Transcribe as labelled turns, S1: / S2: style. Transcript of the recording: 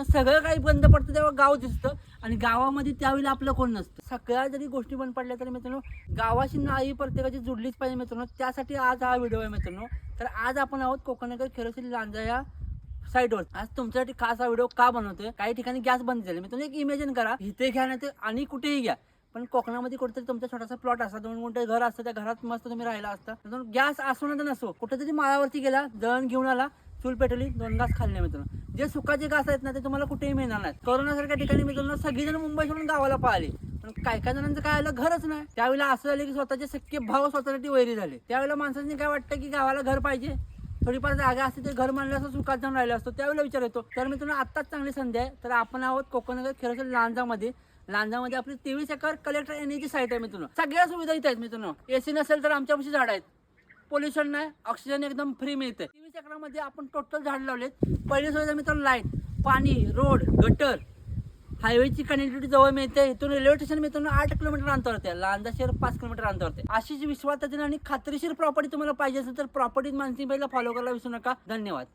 S1: सगळं काही बंद पडतं तेव्हा गाव दिसतं आणि गावामध्ये त्यावेळेला आपलं कोण नसतं. सगळ्या जरी गोष्टी बंद पडल्या तरी मित्रांनो गावाशी नाळी प्रत्येकाची जुडलीच पाहिजे मित्रांनो. त्यासाठी आज हा व्हिडिओ आहे मित्रांनो. तर आज आपण आहोत कोकणनगर खेडोशी लांजा या साईडवर. आज तुमच्यासाठी खास हा व्हिडिओ का बनवतोय. काही ठिकाणी गॅस बंद झाले मित्रांनो. एक इमॅजिन करा, इथे घ्या नाही आणि कुठेही घ्या, पण कोकणामध्ये कुठेतरी तुमचा छोटासा प्लॉट असता, 2 गुंठे घर असतं, त्या घरात मस्त तुम्ही राहिला असता. गॅस असो ना नसो, कुठेतरी माळावरती गेला, दळण घेऊन आला, चूल पेटवली, 2 घास खाल्ले मित्रांनो. जे सुखाचे घास आहेत ना ते तुम्हाला कुठेही मिळणार नाही. कोरोनासारख्या ठिकाणी मित्रांनो सगळीजण मुंबई सोडून गावाला पळाले, पण काय काय जणांचं काय आलं, घरच नाही. त्यावेळेला असं झालं की स्वतःचे सख्खे भाव स्वतःसाठी वैरी झाले. त्यावेळेला माणसांनी काय वाटतं की गावाला घर पाहिजे, थोडीफार जागा असते ते घर मानलं असं सुखात जाऊन राहिलं असतो. त्यावेळेला विचार येतो. तर मित्रांनो आत्ताच चांगली संधी आहे. तर आपण आहोत कोकणनगर खेडोशी लांजामध्ये. लांजामध्ये आपली 23 एकर कलेक्टर एनर्जी साईट आहे मित्रांनो. सगळ्या सुविधा इथे आहेत मित्रांनो. एसी नसेल तर आमच्यापाशी झाड आहेत, पोल्युशन नाही, ऑक्सिजन एकदम फ्री मिळते. 23 एकरामध्ये आपण टोटल झाड लावलेत. पहिली सुविधा मित्रांनो लाईट, पाणी, रोड, गटर, हायवेची कनेक्टिव्हिटी जवळ मिळते. इथून रेल्वे स्टेशन मित्रांनो 8 किलोमीटर अंतरावरती आहे. लांजा शहर 5 किलोमीटर अंतरावरती. अशीच विश्वासातील आणि खात्रीशीर प्रॉपर्टी तुम्हाला पाहिजे असेल तर प्रॉपर्टी मानसिंग पेजला फॉलो करायला विसरू नका. धन्यवाद.